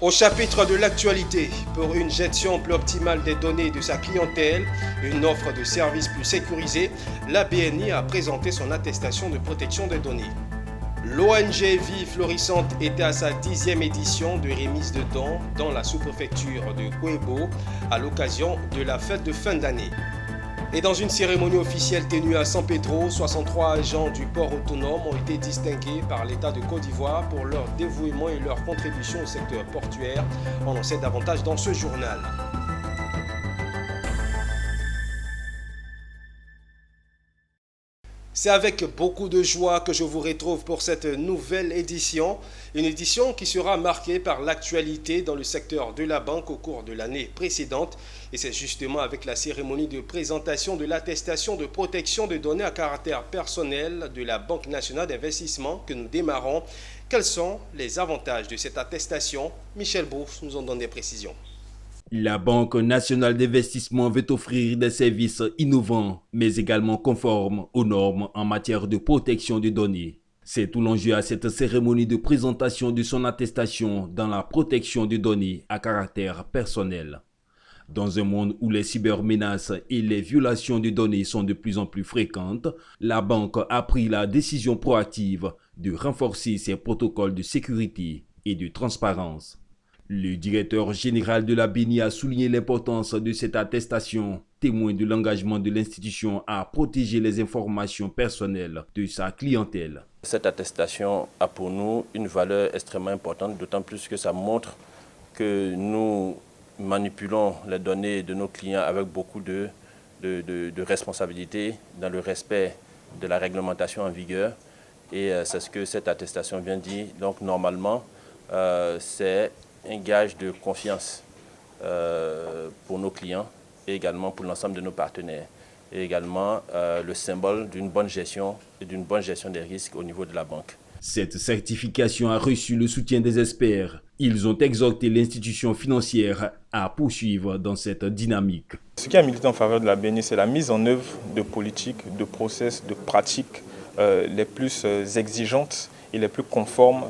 Au chapitre de l'actualité, pour une gestion plus optimale des données de sa clientèle, une offre de services plus sécurisée, la BNI a présenté son attestation de protection des données. L'ONG Vie Florissante était à sa 10e édition de remise de dons dans la sous-préfecture de Kouébo à l'occasion de la fête de fin d'année. Et dans une cérémonie officielle tenue à San Pedro, 63 agents du port autonome ont été distingués par l'État de Côte d'Ivoire pour leur dévouement et leur contribution au secteur portuaire. On en sait davantage dans ce journal. C'est avec beaucoup de joie que je vous retrouve pour cette nouvelle édition. Une édition qui sera marquée par l'actualité dans le secteur de la banque au cours de l'année précédente. Et c'est justement avec la cérémonie de présentation de l'attestation de protection de données à caractère personnel de la Banque nationale d'investissement que nous démarrons. Quels sont les avantages de cette attestation? Michel Bourse nous en donne des précisions. La Banque nationale d'investissement veut offrir des services innovants, mais également conformes aux normes en matière de protection des données. C'est tout l'enjeu à cette cérémonie de présentation de son attestation dans la protection des données à caractère personnel. Dans un monde où les cybermenaces et les violations de données sont de plus en plus fréquentes, la banque a pris la décision proactive de renforcer ses protocoles de sécurité et de transparence. Le directeur général de la BNI a souligné l'importance de cette attestation, témoin de l'engagement de l'institution à protéger les informations personnelles de sa clientèle. Cette attestation a pour nous une valeur extrêmement importante, d'autant plus que ça montre que nous manipulons les données de nos clients avec beaucoup de responsabilité dans le respect de la réglementation en vigueur. Et c'est ce que cette attestation vient dire. Donc normalement, c'est un gage de confiance pour nos clients et également pour l'ensemble de nos partenaires. Et également le symbole d'une bonne gestion et d'une bonne gestion des risques au niveau de la banque. Cette certification a reçu le soutien des experts. Ils ont exhorté l'institution financière à poursuivre dans cette dynamique. Ce qui a milité en faveur de la BNI, c'est la mise en œuvre de politiques, de process, de pratiques les plus exigeantes et les plus conformes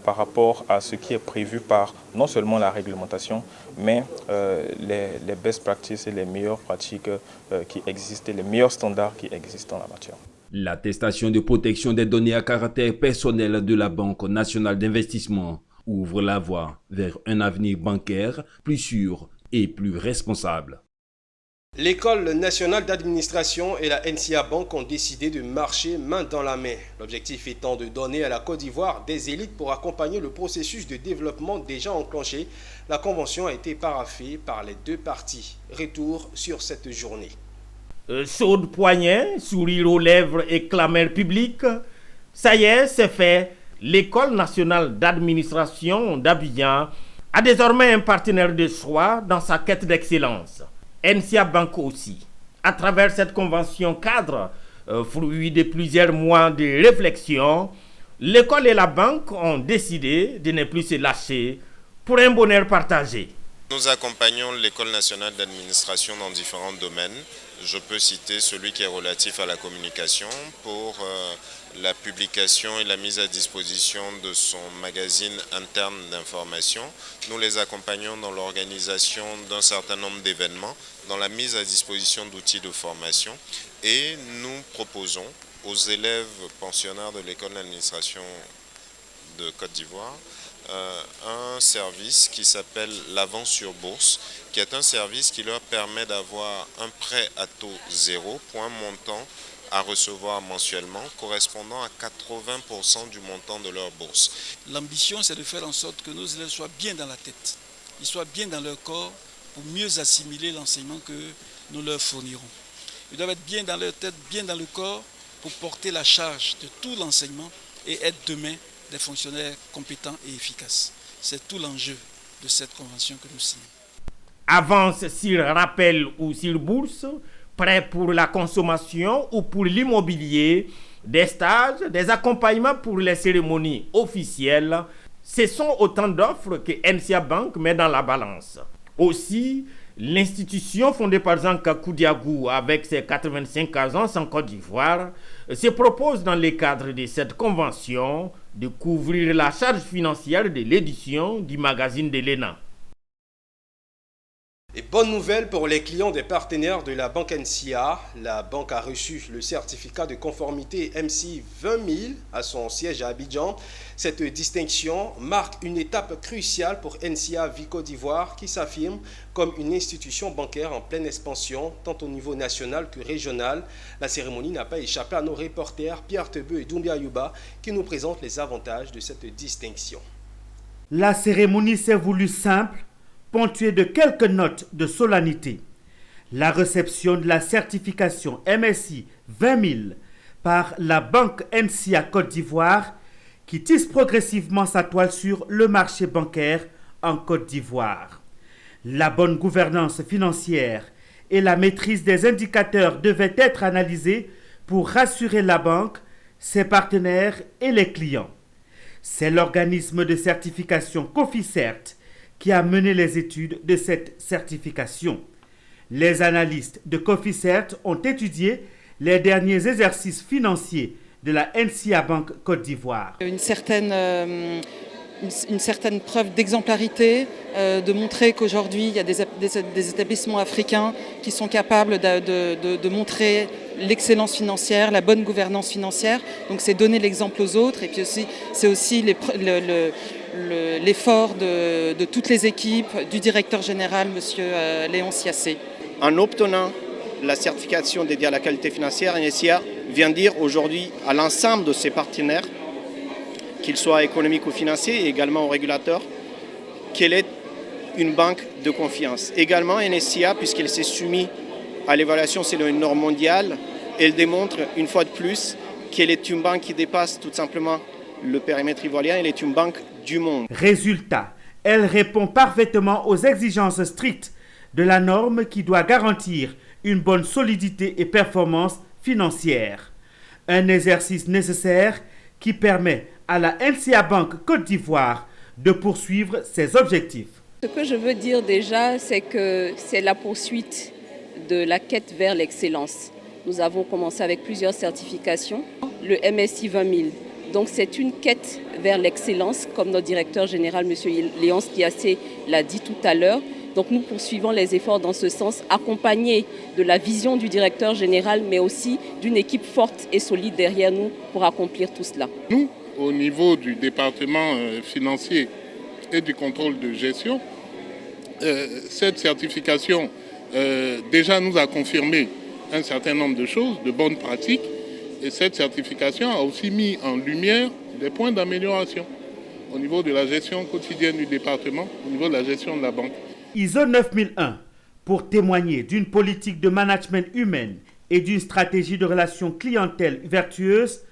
par rapport à ce qui est prévu par non seulement la réglementation, mais les best practices et les meilleures pratiques qui existent, et les meilleurs standards qui existent en la matière. L'attestation de protection des données à caractère personnel de la Banque nationale d'investissement ouvre la voie vers un avenir bancaire plus sûr et plus responsable. L'École nationale d'administration et la NCA Bank ont décidé de marcher main dans la main. L'objectif étant de donner à la Côte d'Ivoire des élites pour accompagner le processus de développement déjà enclenché. La convention a été paraphée par les deux parties. Retour sur cette journée. Chaude poignet, sourire aux lèvres et clameur publique. Ça y est, c'est fait. L'École nationale d'administration d'Abidjan a désormais un partenaire de choix dans sa quête d'excellence. NCA Bank aussi. À travers cette convention cadre, fruit de plusieurs mois de réflexion, l'école et la banque ont décidé de ne plus se lâcher pour un bonheur partagé. Nous accompagnons l'École nationale d'administration dans différents domaines. Je peux citer celui qui est relatif à la communication pour la publication et la mise à disposition de son magazine interne d'information. Nous les accompagnons dans l'organisation d'un certain nombre d'événements, dans la mise à disposition d'outils de formation et nous proposons aux élèves pensionnaires de l'École d'administration de Côte d'Ivoire un service qui s'appelle l'Avance sur Bourse, qui est un service qui leur permet d'avoir un prêt à taux zéro pour un montant à recevoir mensuellement correspondant à 80% du montant de leur bourse. L'ambition, c'est de faire en sorte que nos élèves soient bien dans la tête, ils soient bien dans leur corps pour mieux assimiler l'enseignement que nous leur fournirons. Ils doivent être bien dans leur tête, bien dans le corps pour porter la charge de tout l'enseignement et être demain des fonctionnaires compétents et efficaces. C'est tout l'enjeu de cette convention que nous signons. Avance sur rappel ou sur bourse, prêt pour la consommation ou pour l'immobilier, des stages, des accompagnements pour les cérémonies officielles, ce sont autant d'offres que NCA Bank met dans la balance. Aussi, l'institution fondée par Jean Kakou Diagou avec ses 85 agences en Côte d'Ivoire se propose dans le cadre de cette convention de couvrir la charge financière de l'édition du magazine de l'ENA. Et bonne nouvelle pour les clients des partenaires de la banque NCA. La banque a reçu le certificat de conformité MC 20000 à son siège à Abidjan. Cette distinction marque une étape cruciale pour NCA Vie Côte d'Ivoire qui s'affirme comme une institution bancaire en pleine expansion, tant au niveau national que régional. La cérémonie n'a pas échappé à nos reporters Pierre Tebeu et Doumbia Yuba qui nous présentent les avantages de cette distinction. La cérémonie s'est voulue simple, ponctuée de quelques notes de solennité. La réception de la certification MSI 20000 par la banque NCA Côte d'Ivoire qui tisse progressivement sa toile sur le marché bancaire en Côte d'Ivoire. La bonne gouvernance financière et la maîtrise des indicateurs devaient être analysés pour rassurer la banque, ses partenaires et les clients. C'est l'organisme de certification Cofficert qui a mené les études de cette certification. Les analystes de Cofficert ont étudié les derniers exercices financiers de la NCA Banque Côte d'Ivoire. Une certaine preuve d'exemplarité, de montrer qu'aujourd'hui il y a des établissements africains qui sont capables de montrer l'excellence financière, la bonne gouvernance financière. Donc c'est donner l'exemple aux autres et puis aussi c'est aussi l'effort de toutes les équipes, du directeur général, M. Léon Siassé. En obtenant la certification dédiée à la qualité financière, NCA vient dire aujourd'hui à l'ensemble de ses partenaires, qu'ils soient économiques ou financiers, et également aux régulateurs, qu'elle est une banque de confiance. Également, NCA, puisqu'elle s'est soumise à l'évaluation selon une norme mondiale, elle démontre une fois de plus qu'elle est une banque qui dépasse tout simplement le périmètre ivoirien, elle est une banque du monde. Résultat, elle répond parfaitement aux exigences strictes de la norme qui doit garantir une bonne solidité et performance financière. Un exercice nécessaire qui permet à la NCA Banque Côte d'Ivoire de poursuivre ses objectifs. Ce que je veux dire déjà, c'est que c'est la poursuite de la quête vers l'excellence. Nous avons commencé avec plusieurs certifications, le MSI 20000. Donc c'est une quête vers l'excellence, comme notre directeur général, M. Léon Siassé, l'a dit tout à l'heure. Donc nous poursuivons les efforts dans ce sens, accompagnés de la vision du directeur général, mais aussi d'une équipe forte et solide derrière nous pour accomplir tout cela. Nous, au niveau du département financier et du contrôle de gestion, cette certification déjà nous a confirmé un certain nombre de choses, de bonnes pratiques, et cette certification a aussi mis en lumière des points d'amélioration au niveau de la gestion quotidienne du département, au niveau de la gestion de la banque. ISO 9001 pour témoigner d'une politique de management humaine et d'une stratégie de relations clientèle vertueuse,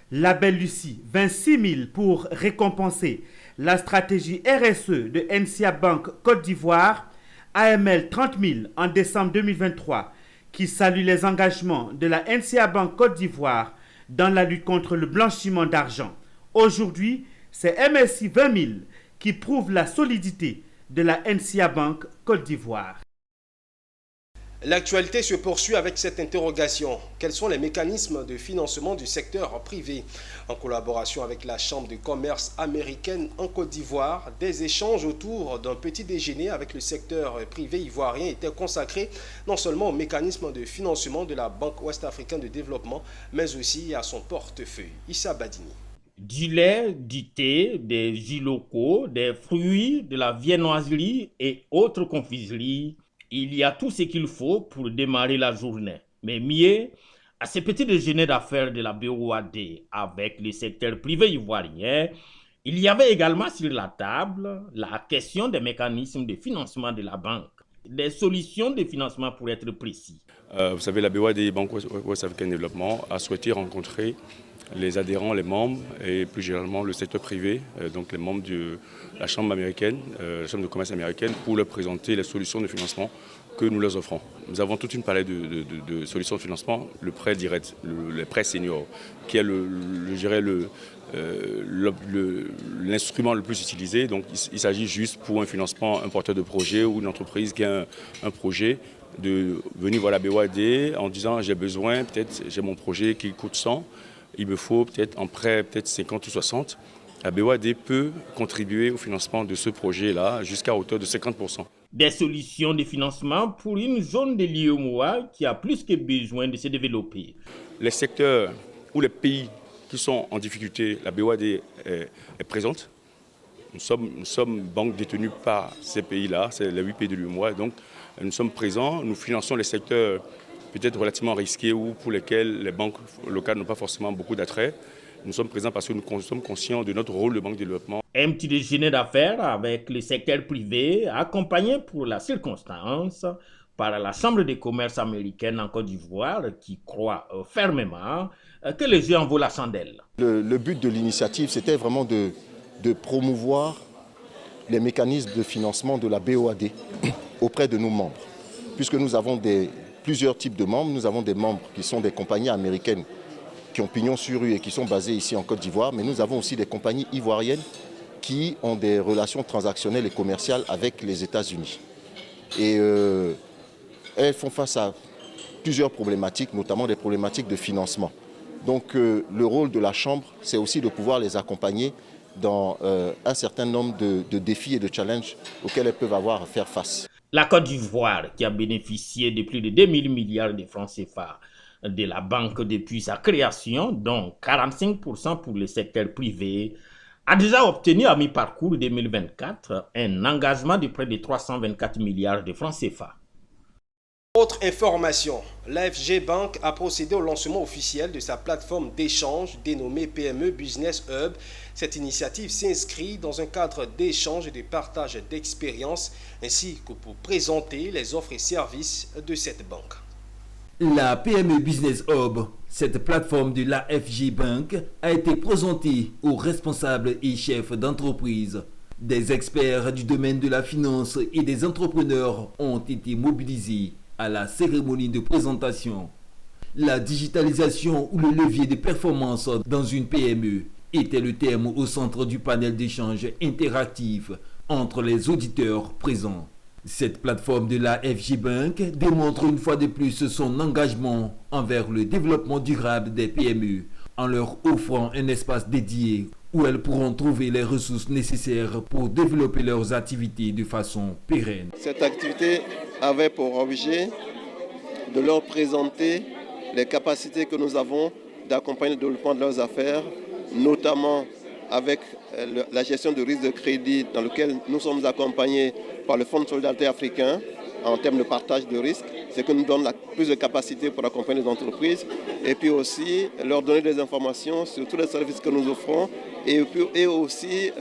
Label Lucie 26000 pour récompenser la stratégie RSE de NCA Banque Côte d'Ivoire, AML 30000 en décembre 2023 qui salue les engagements de la NCA Banque Côte d'Ivoire dans la lutte contre le blanchiment d'argent. Aujourd'hui, c'est MSI 20000 qui prouve la solidité de la NCA Banque Côte d'Ivoire. L'actualité se poursuit avec cette interrogation. Quels sont les mécanismes de financement du secteur privé? En collaboration avec la Chambre de commerce américaine en Côte d'Ivoire, des échanges autour d'un petit déjeuner avec le secteur privé ivoirien étaient consacrés non seulement au mécanisme de financement de la Banque ouest-africaine de développement, mais aussi à son portefeuille. Issa Badini. Du lait, du thé, des jus locaux, des fruits, de la viennoiserie et autres confiseries. Il y a tout ce qu'il faut pour démarrer la journée. Mais mieux, à ce petit déjeuner d'affaires de la BOAD avec le secteur privé ivoirien, il y avait également sur la table la question des mécanismes de financement de la banque. Des solutions de financement pour être précis. Vous savez, la BOAD, Banque ouest-africaine de développement, a souhaité rencontrer les adhérents, les membres et plus généralement le secteur privé, donc les membres de la Chambre américaine, la Chambre de commerce américaine, pour leur présenter les solutions de financement que nous leur offrons. Nous avons toute une palette de solutions de financement, le prêt direct, le prêt senior, qui est l'instrument le plus utilisé. Donc il s'agit juste pour un financement, un porteur de projet ou une entreprise qui a un projet de venir voir la BOAD en disant j'ai besoin, peut-être j'ai mon projet qui coûte 100, il me faut peut-être en prêt peut-être 50 ou 60. La BOAD peut contribuer au financement de ce projet-là jusqu'à hauteur de 50%. Des solutions de financement pour une zone de l'UEMOA qui a plus que besoin de se développer. Les secteurs ou les pays qui sont en difficulté, la BOAD est présente. Nous sommes banque détenue par ces pays-là, c'est les 8 pays de l'UEMOA. Donc nous sommes présents, nous finançons les secteurs peut-être relativement risqués ou pour lesquels les banques locales n'ont pas forcément beaucoup d'attrait. Nous sommes présents parce que nous sommes conscients de notre rôle de banque de développement. Un petit déjeuner d'affaires avec le secteur privé, accompagné pour la circonstance par la Chambre de commerce américaine en Côte d'Ivoire, qui croit fermement que les jeux en vaut la chandelle. Le but de l'initiative, c'était vraiment de promouvoir les mécanismes de financement de la BOAD auprès de nos membres. Puisque nous avons plusieurs types de membres, nous avons des membres qui sont des compagnies américaines qui ont pignon sur rue et qui sont basées ici en Côte d'Ivoire, mais nous avons aussi des compagnies ivoiriennes qui ont des relations transactionnelles et commerciales avec les États-Unis. Et elles font face à plusieurs problématiques, notamment des problématiques de financement. Donc le rôle de la Chambre, c'est aussi de pouvoir les accompagner dans un certain nombre de défis et de challenges auxquels elles peuvent avoir à faire face. La Côte d'Ivoire, qui a bénéficié de plus de 2000 milliards de francs CFA de la banque depuis sa création, dont 45% pour le secteur privé, a déjà obtenu à mi-parcours 2024 un engagement de près de 324 milliards de francs CFA. Autre information, l'AFG Bank a procédé au lancement officiel de sa plateforme d'échange dénommée PME Business Hub. Cette initiative s'inscrit dans un cadre d'échange et de partage d'expériences ainsi que pour présenter les offres et services de cette banque. La PME Business Hub, cette plateforme de l'AFG Bank, a été présentée aux responsables et chefs d'entreprise. Des experts du domaine de la finance et des entrepreneurs ont été mobilisés à la cérémonie de présentation. La digitalisation ou le levier de performance dans une PME était le thème au centre du panel d'échange interactif entre les auditeurs présents. Cette plateforme de la FG Bank démontre une fois de plus son engagement envers le développement durable des PME en leur offrant un espace dédié où elles pourront trouver les ressources nécessaires pour développer leurs activités de façon pérenne. Cette activité avait pour objet de leur présenter les capacités que nous avons d'accompagner le développement de leurs affaires, notamment avec la gestion de risque de crédit dans lequel nous sommes accompagnés par le Fonds de solidarité africain en termes de partage de risques, ce qui nous donne plus de capacité pour accompagner les entreprises et puis aussi leur donner des informations sur tous les services que nous offrons et aussi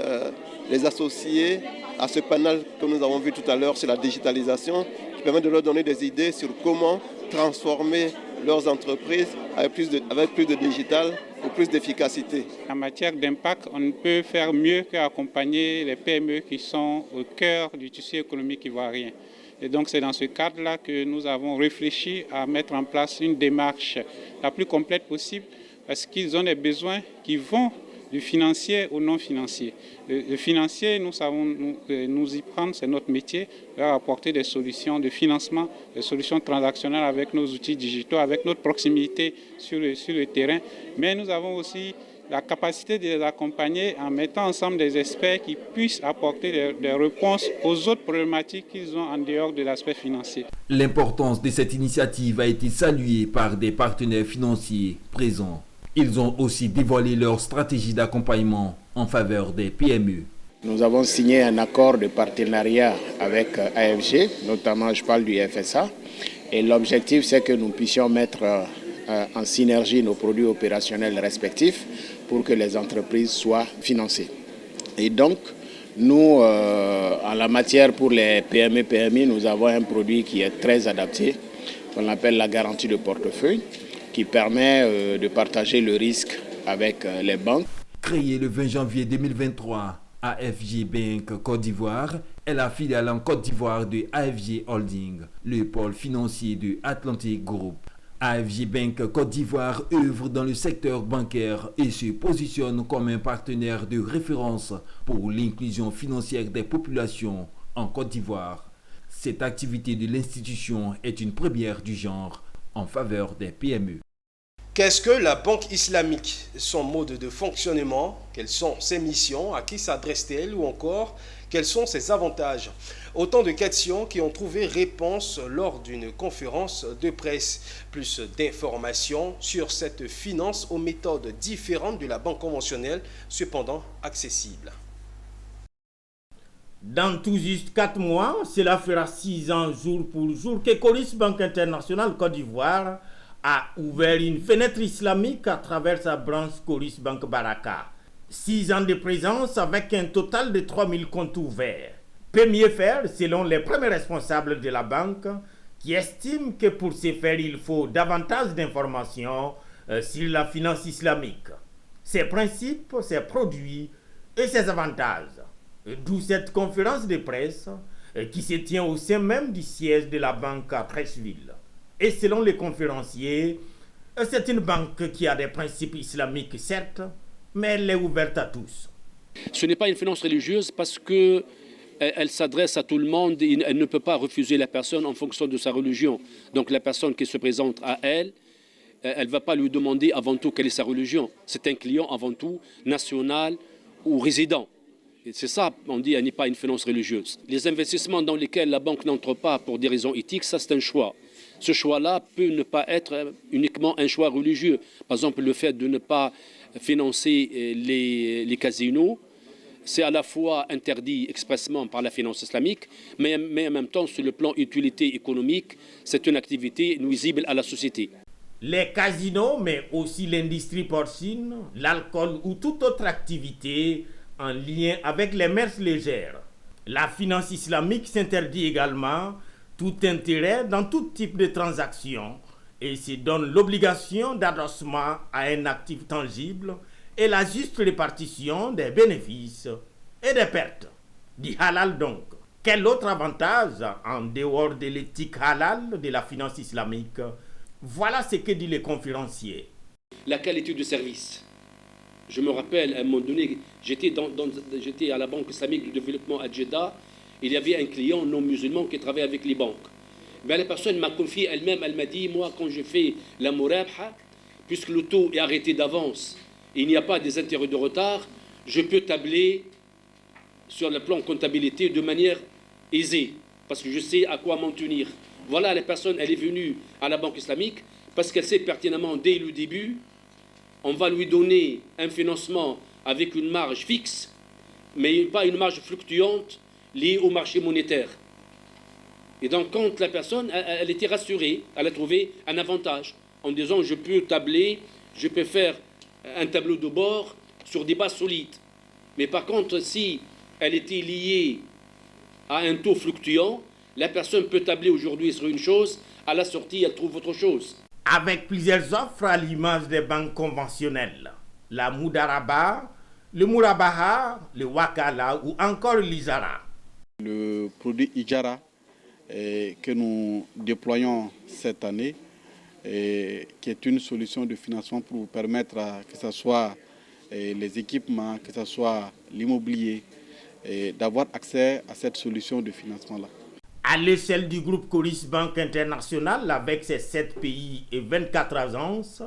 les associer à ce panel que nous avons vu tout à l'heure sur la digitalisation qui permet de leur donner des idées sur comment transformer leurs entreprises avec plus de digital ou plus d'efficacité. En matière d'impact, on ne peut faire mieux qu'accompagner les PME qui sont au cœur du tissu économique ivoirien. Et donc c'est dans ce cadre-là que nous avons réfléchi à mettre en place une démarche la plus complète possible parce qu'ils ont des besoins qui vont du financier au non financier. Le financier, nous savons nous y prendre, c'est notre métier, leur apporter des solutions de financement, des solutions transactionnelles avec nos outils digitaux, avec notre proximité sur le terrain. Mais nous avons aussi la capacité de les accompagner en mettant ensemble des experts qui puissent apporter des réponses aux autres problématiques qu'ils ont en dehors de l'aspect financier. L'importance de cette initiative a été saluée par des partenaires financiers présents. Ils ont aussi dévoilé leur stratégie d'accompagnement en faveur des PME. Nous avons signé un accord de partenariat avec AFG, notamment je parle du FSA. Et l'objectif, c'est que nous puissions mettre en synergie nos produits opérationnels respectifs pour que les entreprises soient financées. Et donc, nous, en la matière pour les PME-PMI, nous avons un produit qui est très adapté, qu'on appelle la garantie de portefeuille, qui permet de partager le risque avec les banques. Créée le 20 janvier 2023, AFG Bank Côte d'Ivoire est la filiale en Côte d'Ivoire de AFG Holding, le pôle financier de Atlantic Group. AFG Bank Côte d'Ivoire œuvre dans le secteur bancaire et se positionne comme un partenaire de référence pour l'inclusion financière des populations en Côte d'Ivoire. Cette activité de l'institution est une première du genre en faveur des PME. Qu'est-ce que la Banque islamique? Son mode de fonctionnement? Quelles sont ses missions? À qui s'adresse-t-elle? Ou encore, quels sont ses avantages? Autant de questions qui ont trouvé réponse lors d'une conférence de presse. Plus d'informations sur cette finance aux méthodes différentes de la banque conventionnelle, cependant accessibles. Dans tout juste 4 mois, cela fera 6 ans jour pour jour que Coris Banque Internationale Côte d'Ivoire a ouvert une fenêtre islamique à travers sa branche Coris Banque Baraka. 6 ans de présence avec un total de 3000 comptes ouverts. Peut mieux faire selon les premiers responsables de la banque qui estiment que pour ce faire, il faut davantage d'informations sur la finance islamique, ses principes, ses produits et ses avantages. D'où cette conférence de presse qui se tient au sein même du siège de la banque à Treichville. Et selon les conférenciers, c'est une banque qui a des principes islamiques, certes, mais elle est ouverte à tous. Ce n'est pas une finance religieuse parce qu'elle s'adresse à tout le monde et elle ne peut pas refuser la personne en fonction de sa religion. Donc la personne qui se présente à elle, elle ne va pas lui demander avant tout quelle est sa religion. C'est un client avant tout national ou résident. C'est ça, on dit, elle n'est pas une finance religieuse. Les investissements dans lesquels la banque n'entre pas pour des raisons éthiques, ça c'est un choix. Ce choix-là peut ne pas être uniquement un choix religieux. Par exemple, le fait de ne pas financer les casinos, c'est à la fois interdit expressément par la finance islamique, mais en même temps, sur le plan utilité économique, c'est une activité nuisible à la société. Les casinos, mais aussi l'industrie porcine, l'alcool ou toute autre activité en lien avec les mœurs légères. La finance islamique s'interdit également tout intérêt dans tout type de transaction et se donne l'obligation d'adossement à un actif tangible et la juste répartition des bénéfices et des pertes. Du halal donc. Quel autre avantage en dehors de l'éthique halal de la finance islamique? Voilà ce que dit le conférencier. La qualité du service. Je me rappelle, à un moment donné, j'étais à la Banque islamique du développement à Jeddah. Il y avait un client non musulman qui travaillait avec les banques. La personne m'a confié elle-même, elle m'a dit, moi, quand je fais la murabha, puisque le taux est arrêté d'avance, et il n'y a pas des intérêts de retard, je peux tabler sur le plan comptabilité de manière aisée, parce que je sais à quoi m'en tenir. Voilà, la personne, elle est venue à la Banque islamique, parce qu'elle sait pertinemment, dès le début, on va lui donner un financement avec une marge fixe, mais pas une marge fluctuante, liée au marché monétaire. Et donc, quand la personne, elle était rassurée, elle a trouvé un avantage en disant je peux tabler, je peux faire un tableau de bord sur des bases solides. Mais par contre, si elle était liée à un taux fluctuant, la personne peut tabler aujourd'hui sur une chose, à la sortie, elle trouve autre chose. Avec plusieurs offres à l'image des banques conventionnelles, la Moudaraba, le Mourabaha, le Wakala ou encore l'Ijara. Le produit Ijara que nous déployons cette année, qui est une solution de financement pour vous permettre que ce soit les équipements, que ce soit l'immobilier, d'avoir accès à cette solution de financement-là. À l'échelle du groupe Coris Banque Internationale, avec ses 7 pays et 24 agences,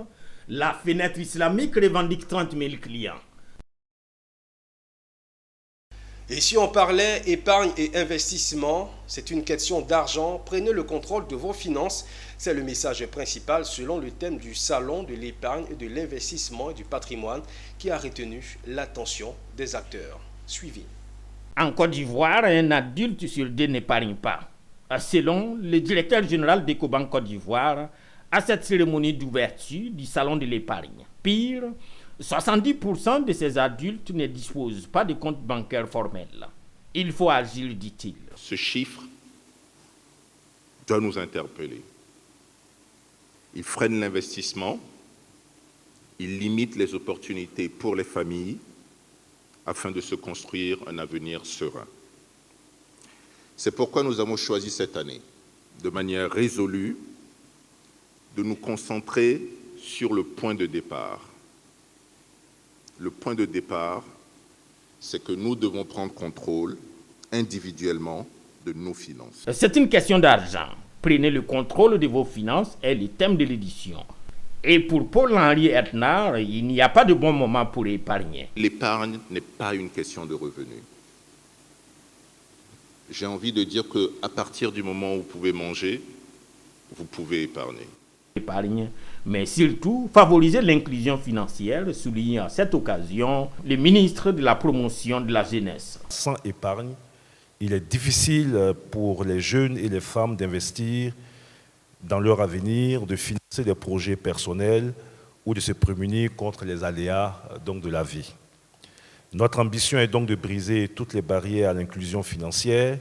la fenêtre islamique revendique 30 000 clients. Et si on parlait épargne et investissement, c'est une question d'argent. Prenez le contrôle de vos finances. C'est le message principal selon le thème du salon de l'épargne, de l'investissement et du patrimoine qui a retenu l'attention des acteurs. Suivi. En Côte d'Ivoire, un adulte sur 2 n'épargne pas. Selon le directeur général d'Ecobank Côte d'Ivoire, à cette cérémonie d'ouverture du salon de l'épargne. Pire, 70% de ces adultes ne disposent pas de compte bancaire formel. Il faut agir, dit-il. Ce chiffre doit nous interpeller. Il freine l'investissement, il limite les opportunités pour les familles afin de se construire un avenir serein. C'est pourquoi nous avons choisi cette année, de manière résolue, de nous concentrer sur le point de départ. Le point de départ, c'est que nous devons prendre contrôle individuellement de nos finances. C'est une question d'argent. Prenez le contrôle de vos finances est le thème de l'édition. Et pour Paul-Henri Etnard, il n'y a pas de bon moment pour épargner. L'épargne n'est pas une question de revenus. J'ai envie de dire qu'à partir du moment où vous pouvez manger, vous pouvez épargner. Épargne, mais surtout favoriser l'inclusion financière, souligne à cette occasion le ministre de la Promotion de la Jeunesse. Sans épargne, il est difficile pour les jeunes et les femmes d'investir dans leur avenir, de financer des projets personnels ou de se prémunir contre les aléas de la vie. Notre ambition est donc de briser toutes les barrières à l'inclusion financière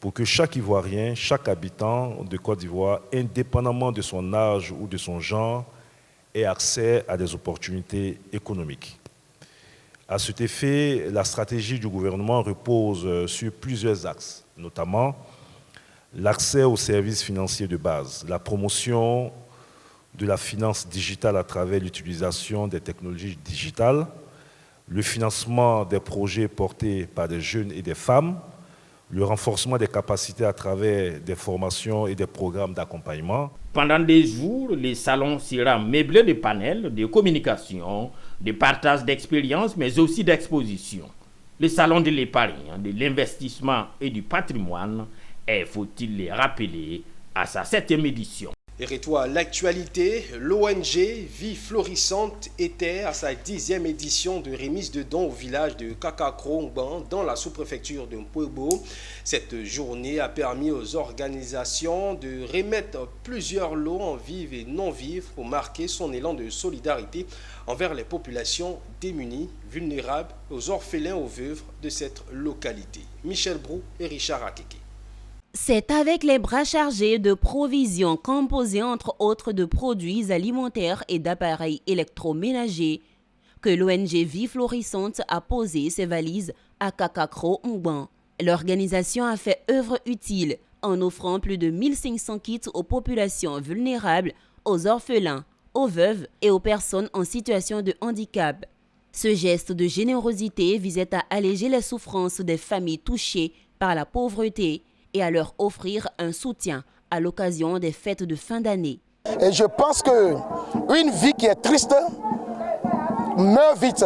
pour que chaque Ivoirien, chaque habitant de Côte d'Ivoire, indépendamment de son âge ou de son genre, ait accès à des opportunités économiques. À cet effet, la stratégie du gouvernement repose sur plusieurs axes, notamment l'accès aux services financiers de base, la promotion de la finance digitale à travers l'utilisation des technologies digitales, le financement des projets portés par des jeunes et des femmes, le renforcement des capacités à travers des formations et des programmes d'accompagnement. Pendant des jours, les salons seront meublés de panels de communication, de partage d'expériences, mais aussi d'expositions. Le salon de l'épargne, de l'investissement et du patrimoine est, faut-il le rappeler, à sa 7e édition. Et retour à l'actualité, l'ONG Vie Florissante était à sa 10e édition de remise de dons au village de Kakakro-Ngban dans la sous-préfecture de Mpwebo. Cette journée a permis aux organisations de remettre plusieurs lots en vivres et non-vivres pour marquer son élan de solidarité envers les populations démunies, vulnérables, aux orphelins, aux veuves de cette localité. Michel Brou et Richard Akeke. C'est avec les bras chargés de provisions composées entre autres de produits alimentaires et d'appareils électroménagers que l'ONG Vie Florissante a posé ses valises à Kakakro-Ngban. L'organisation a fait œuvre utile en offrant plus de 1500 kits aux populations vulnérables, aux orphelins, aux veuves et aux personnes en situation de handicap. Ce geste de générosité visait à alléger les souffrances des familles touchées par la pauvreté et à leur offrir un soutien à l'occasion des fêtes de fin d'année. Et je pense qu'une vie qui est triste meurt vite.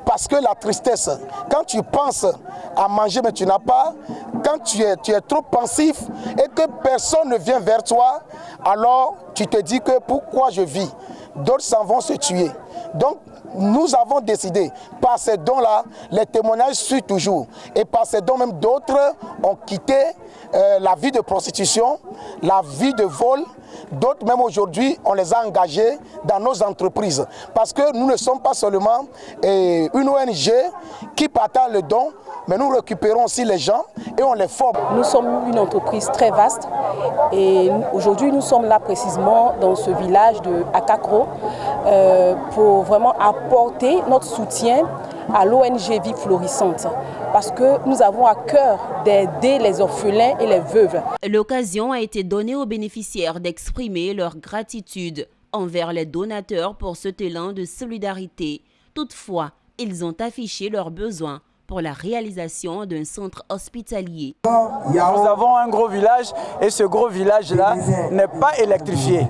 Parce que la tristesse, quand tu penses à manger mais tu n'as pas, quand tu es trop pensif et que personne ne vient vers toi, alors tu te dis que pourquoi je vis? D'autres s'en vont se tuer. Donc nous avons décidé, par ces dons-là, les témoignages suivent toujours. Et par ces dons, même d'autres ont quitté la vie de prostitution, la vie de vol. D'autres, même aujourd'hui, on les a engagés dans nos entreprises. Parce que nous ne sommes pas seulement une ONG qui partage le don, mais nous récupérons aussi les gens et on les forme. Nous sommes une entreprise très vaste et aujourd'hui nous sommes là précisément dans ce village de Akakro pour vraiment apporter notre soutien à l'ONG Vie Florissante parce que nous avons à cœur d'aider les orphelins et les veuves. L'occasion a été donnée aux bénéficiaires d'exprimer leur gratitude envers les donateurs pour cet élan de solidarité. Toutefois, ils ont affiché leurs besoins pour la réalisation d'un centre hospitalier. Nous avons un gros village et ce gros village-là n'est pas électrifié.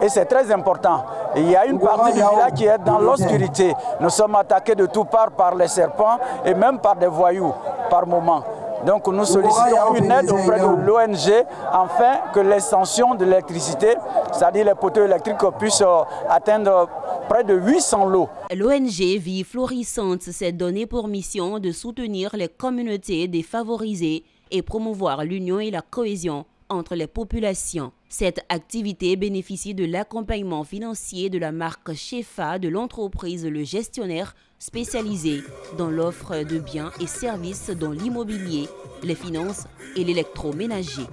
Et c'est très important. Il y a une partie du village qui est dans l'obscurité. Nous sommes attaqués de toutes parts par les serpents et même par des voyous par moment. Donc nous sollicitons une aide auprès de l'ONG afin que l'extension de l'électricité, c'est-à-dire les poteaux électriques, puissent atteindre près de 800 lots. L'ONG Vie Florissante s'est donné pour mission de soutenir les communautés défavorisées et promouvoir l'union et la cohésion entre les populations. Cette activité bénéficie de l'accompagnement financier de la marque Shefa de l'entreprise Le Gestionnaire, spécialisée dans l'offre de biens et services dans l'immobilier, les finances et l'électroménager.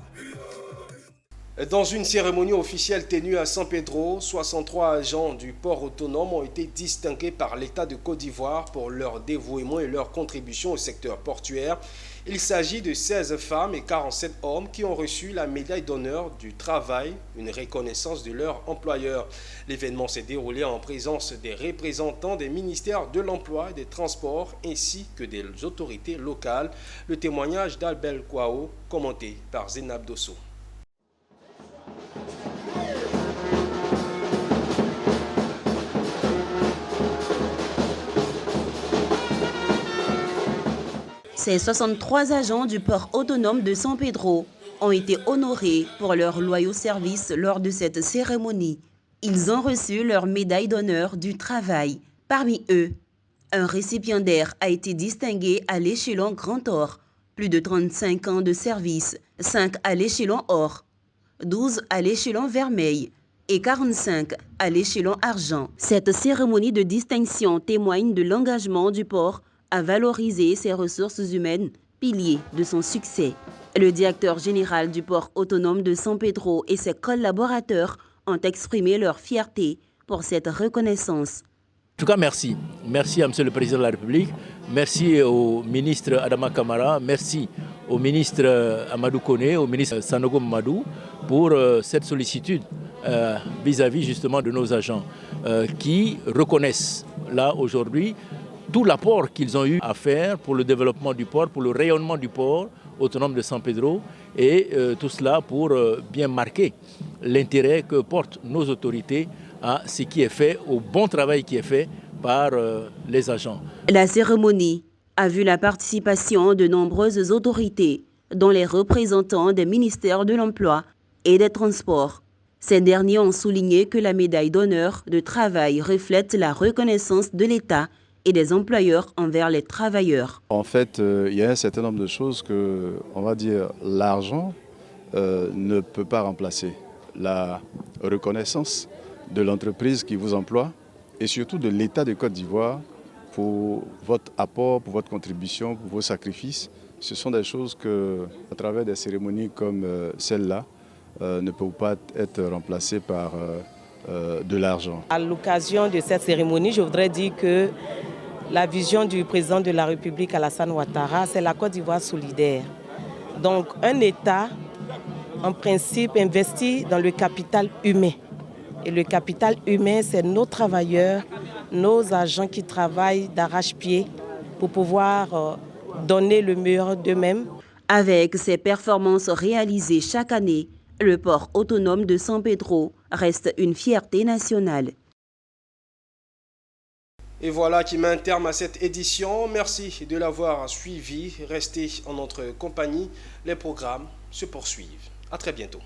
Dans une cérémonie officielle tenue à San Pedro, 63 agents du port autonome ont été distingués par l'État de Côte d'Ivoire pour leur dévouement et leur contribution au secteur portuaire. Il s'agit de 16 femmes et 47 hommes qui ont reçu la médaille d'honneur du travail, une reconnaissance de leur employeur. L'événement s'est déroulé en présence des représentants des ministères de l'Emploi et des Transports ainsi que des autorités locales. Le témoignage d'Albel Kwao, commenté par Zénab Dosso. Ces 63 agents du port autonome de San Pedro ont été honorés pour leur loyaux services lors de cette cérémonie. Ils ont reçu leur médaille d'honneur du travail. Parmi eux, un récipiendaire a été distingué à l'échelon Grand Or, plus de 35 ans de service, 5 à l'échelon Or, 12 à l'échelon Vermeil et 45 à l'échelon Argent. Cette cérémonie de distinction témoigne de l'engagement du port à valoriser ses ressources humaines, pilier de son succès. Le directeur général du port autonome de San Pedro et ses collaborateurs ont exprimé leur fierté pour cette reconnaissance. En tout cas, merci. Merci à M. le Président de la République, merci au ministre Adama Kamara, merci au ministre Amadou Kone, au ministre Sanogo Mamadou pour cette sollicitude vis-à-vis justement de nos agents qui reconnaissent là aujourd'hui tout l'apport qu'ils ont eu à faire pour le développement du port, pour le rayonnement du port autonome de San Pedro et tout cela pour bien marquer l'intérêt que portent nos autorités à ce qui est fait, au bon travail qui est fait par les agents. La cérémonie a vu la participation de nombreuses autorités, dont les représentants des ministères de l'Emploi et des Transports. Ces derniers ont souligné que la médaille d'honneur de travail reflète la reconnaissance de l'État et des employeurs envers les travailleurs. En fait, il y a un certain nombre de choses que, on va dire, l'argent ne peut pas remplacer. La reconnaissance de l'entreprise qui vous emploie et surtout de l'État de Côte d'Ivoire pour votre apport, pour votre contribution, pour vos sacrifices. Ce sont des choses que, à travers des cérémonies comme celle-là, ne peuvent pas être remplacées par de l'argent. À l'occasion de cette cérémonie, je voudrais dire que la vision du président de la République, Alassane Ouattara, c'est la Côte d'Ivoire solidaire. Donc un État, en principe, investit dans le capital humain. Et le capital humain, c'est nos travailleurs, nos agents qui travaillent d'arrache-pied pour pouvoir donner le meilleur d'eux-mêmes. Avec ses performances réalisées chaque année, le port autonome de San Pedro reste une fierté nationale. Et voilà qui met un terme à cette édition. Merci de l'avoir suivi. Restez en notre compagnie. Les programmes se poursuivent. À très bientôt.